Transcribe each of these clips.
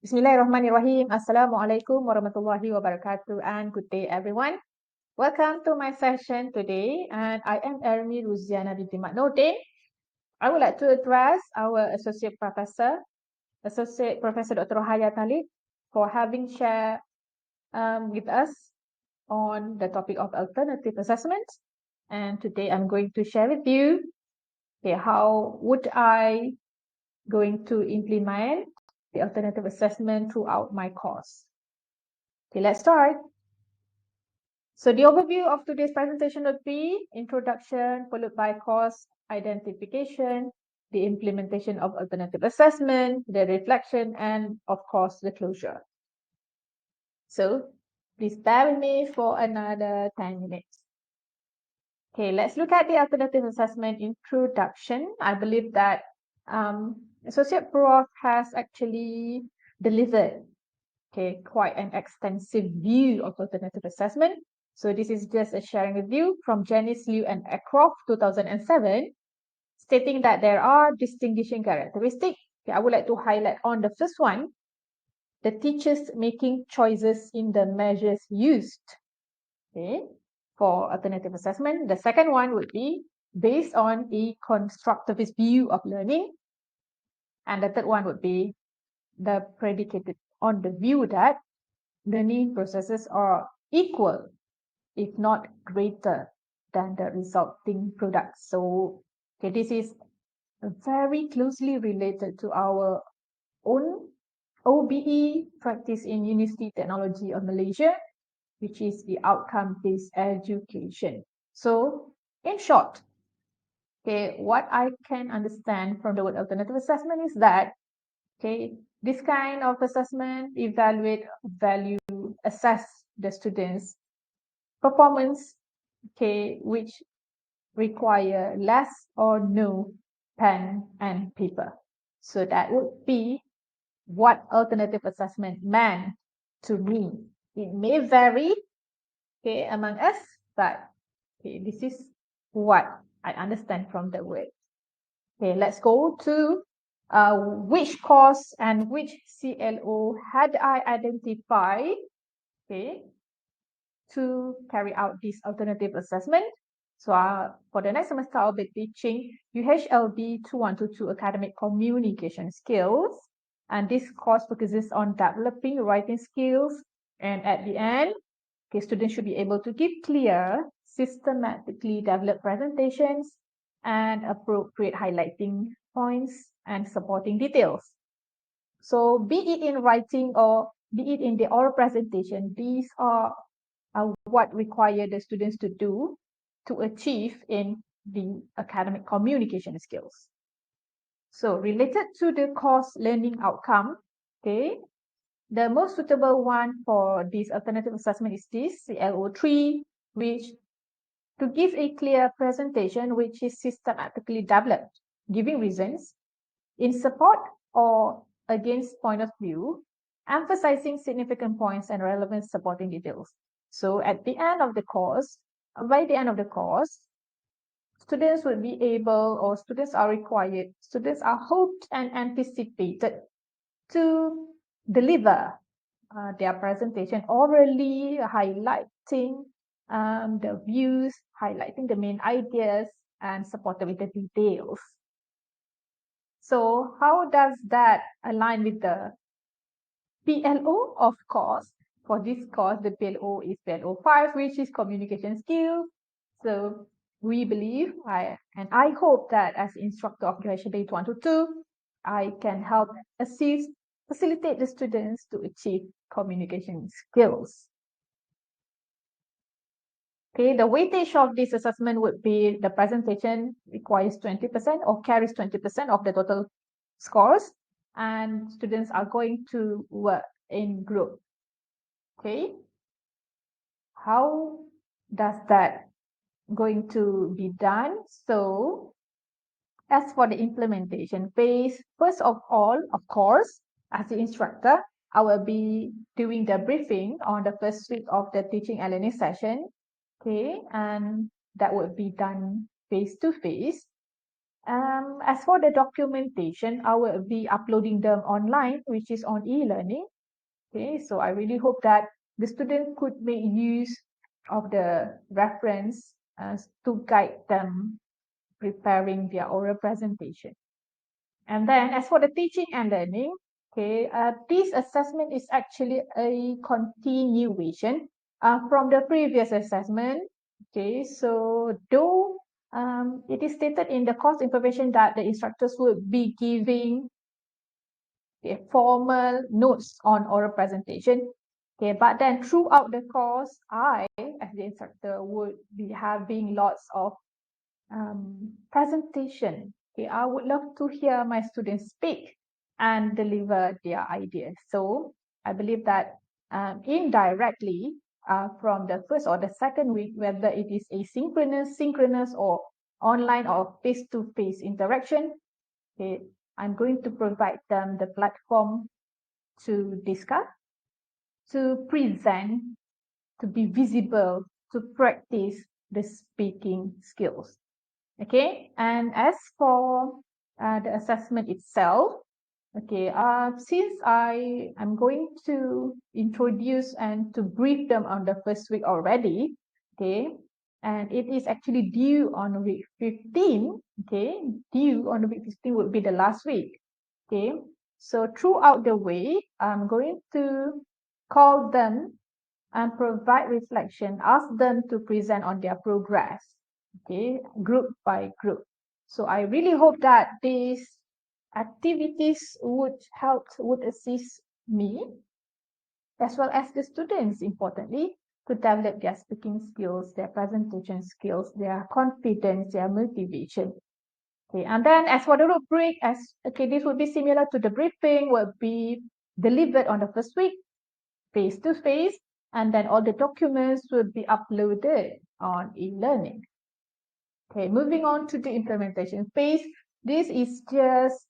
Bismillahirrahmanirrahim. Assalamualaikum warahmatullahi wabarakatuh and good day everyone. Welcome to my session today and I am ERMI Ruziana binti Maknodin. I would like to address our Associate Professor Dr. ROHAYA TALIB for having shared with us on the topic of alternative assessment. And today I'm going to share with you how would I going to implement the alternative assessment throughout my course. Okay, let's start. So the overview of today's presentation would be introduction followed by course identification, the implementation of alternative assessment, the reflection, and of course the closure. So please bear with me for another 10 minutes. Okay, let's look at the alternative assessment introduction. I believe that Associate Prof has actually delivered quite an extensive view of alternative assessment. So this is just a sharing review from Janice Liu and Eckroft 2007, stating that there are distinguishing characteristics. Okay, I would like to highlight on the first one, the teachers making choices in the measures used for alternative assessment. The second one would be based on a constructivist view of learning. And the third one would be the predicated on the view that learning processes are equal, if not greater, than the resulting product. So, this is very closely related to our own OBE practice in University Technology of Malaysia, which is the outcome-based education. So, in short, what I can understand from the word alternative assessment is that, this kind of assessment evaluate, value, assess the students' performance, which require less or no pen and paper. So that would be what alternative assessment meant to me. It may vary, among us, but this is what I understand from the word. Let's go to which course and which CLO had I identified, to carry out this alternative assessment. So for the next semester, I'll be teaching UHLB 2122 Academic Communication Skills. And this course focuses on developing writing skills. And at the end, students should be able to give clear, systematically developed presentations and appropriate highlighting points and supporting details. So be it in writing or be it in the oral presentation, these are what require the students to do to achieve in the academic communication skills. So related to the course learning outcome, the most suitable one for this alternative assessment is this CLO3, which to give a clear presentation which is systematically developed, giving reasons in support or against point of view, emphasizing significant points and relevant supporting details. So at the end of the course, by the end of the course, students will be able, or students are required, students are hoped and anticipated to deliver their presentation orally, highlighting the views, highlighting the main ideas, and supported with the details. So how does that align with the PLO? Of course, for this course, the PLO is PLO 5, which is communication skills. So we believe, I hope that as instructor of UHLB 2122, I can help assist, facilitate the students to achieve communication skills. The weightage of this assessment would be the presentation requires 20% or carries 20% of the total scores, and students are going to work in group. How does that going to be done? So as for the implementation phase, first of all, of course, as the instructor, I will be doing the briefing on the first week of the teaching and learning session. And that would be done face to face. As for the documentation, I will be uploading them online, which is on e-learning. Okay, so I really hope that the student could make use of the reference to guide them preparing their oral presentation. And then as for the teaching and learning, okay, this assessment is actually a continuation from the previous assessment. Okay, so though it is stated in the course information that the instructors will be giving formal notes on oral presentation. Okay, but then throughout the course, I, as the instructor, would be having lots of presentation. Okay, I would love to hear my students speak and deliver their ideas. So I believe that indirectly, from the first or the second week, whether it is asynchronous, synchronous, or online or face-to-face interaction, okay, I'm going to provide them the platform to discuss, to present, to be visible, to practice the speaking skills. Okay, and as for the assessment itself, okay, since I am going to introduce and to brief them on the first week already, okay, and it is actually due on week 15, okay, due on week 15 would be the last week, okay. So throughout the week, I'm going to call them and provide reflection, ask them to present on their progress, okay, group by group. So I really hope that these activities would help, would assist me, as well as the students, importantly, to develop their speaking skills, their presentation skills, their confidence, their motivation. Okay, and then as for the rubric, this would be similar to the briefing, will be delivered on the first week, face to face, and then all the documents will be uploaded on e-learning. Okay, moving on to the implementation phase. This is just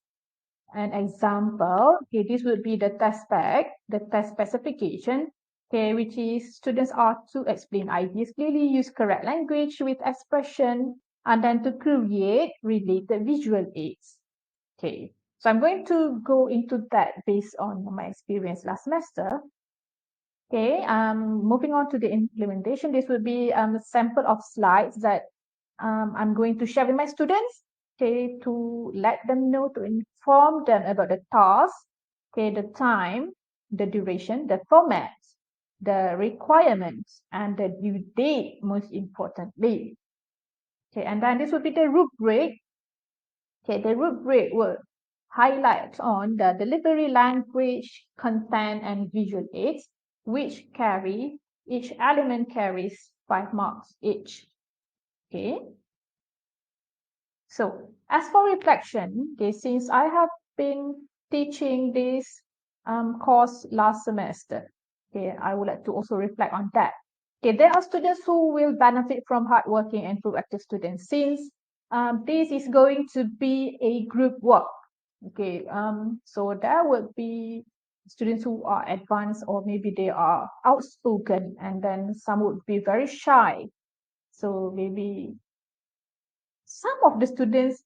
an example. Okay, this would be the test spec, the test specification, okay, which is students are to explain ideas clearly, use correct language with expression, and then to create related visual aids. Okay, so I'm going to go into that based on my experience last semester. Okay, moving on to the implementation, this will be a sample of slides that I'm going to share with my students, okay, to let them know, to inform them about the task, okay, the time, the duration, the format, the requirements, and the due date, most importantly. Okay, and then this will be the rubric. Okay, the rubric will highlight on the delivery language, content, and visual aids, which carry, each element carries 5 marks each. Okay. So as for reflection, okay, since I have been teaching this course last semester, okay, I would like to also reflect on that. Okay, there are students who will benefit from hardworking and proactive students, since this is going to be a group work. Okay, so there will be students who are advanced, or maybe they are outspoken, and then some would be very shy. So maybe some of the students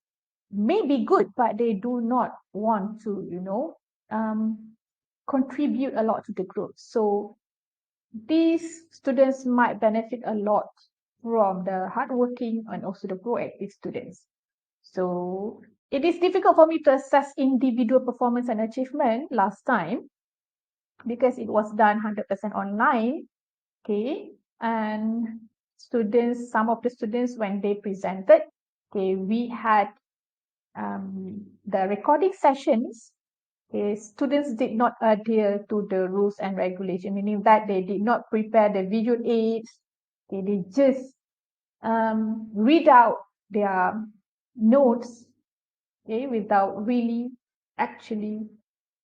may be good, but they do not want to, contribute a lot to the group. So these students might benefit a lot from the hardworking and also the proactive students. So it is difficult for me to assess individual performance and achievement last time, because it was done 100% online. Okay, and students, some of the students, when they presented, okay, we had the recording sessions. Okay, students did not adhere to the rules and regulations, meaning that they did not prepare the visual aids. Okay, they just read out their notes, okay, without really actually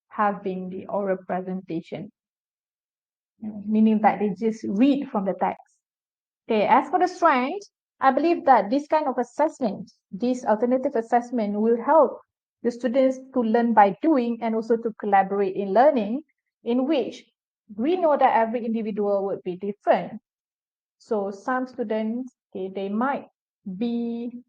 having the oral presentation, meaning that they just read from the text. Okay, as for the strength, I believe that this kind of assessment, this alternative assessment, will help the students to learn by doing and also to collaborate in learning, in which we know that every individual would be different. So some students, okay, they might be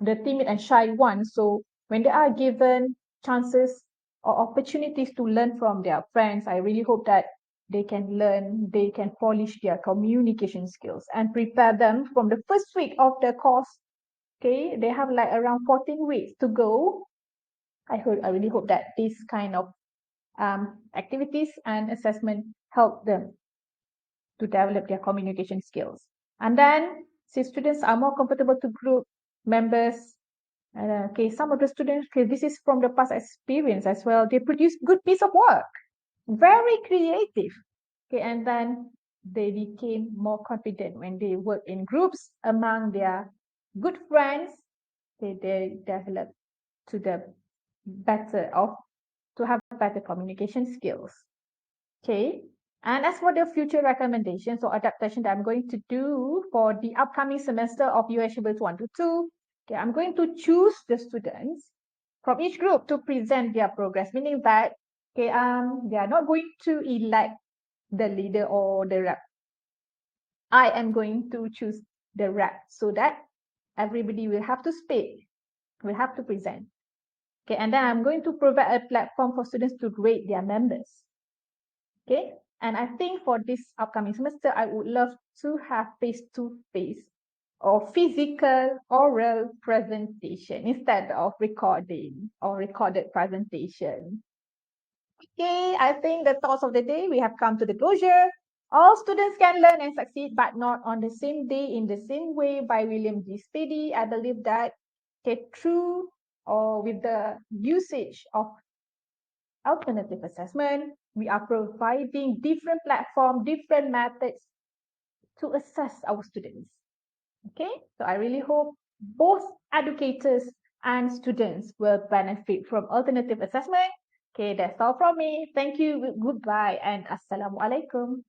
the timid and shy ones. So when they are given chances or opportunities to learn from their friends, I really hope that they can learn, they can polish their communication skills and prepare them from the first week of the course. Okay, they have like around 14 weeks to go. I really hope that this kind of activities and assessment help them to develop their communication skills. And then, since students are more comfortable to group members, okay, some of the students, okay, this is from the past experience as well, they produce good piece of work, very creative. Okay, and then they became more confident when they work in groups among their good friends. They develop to the better of to have better communication skills. Okay. And as for the future recommendations or adaptation that I'm going to do for the upcoming semester of UHB 122, okay, I'm going to choose the students from each group to present their progress, meaning that okay, they are not going to elect the leader or the rep. I am going to choose the rep so that everybody will have to speak, will have to present. Okay, and then I'm going to provide a platform for students to rate their members. Okay, and I think for this upcoming semester, I would love to have face-to-face or physical oral presentation instead of recording or recorded presentation. Okay, I think the thoughts of the day, we have come to the closure. All students can learn and succeed, but not on the same day in the same way by William G. Spady. I believe that through or with the usage of alternative assessment, we are providing different platforms, different methods to assess our students. Okay, so I really hope both educators and students will benefit from alternative assessment. Okay, that's all from me. Thank you, goodbye, and Assalamualaikum.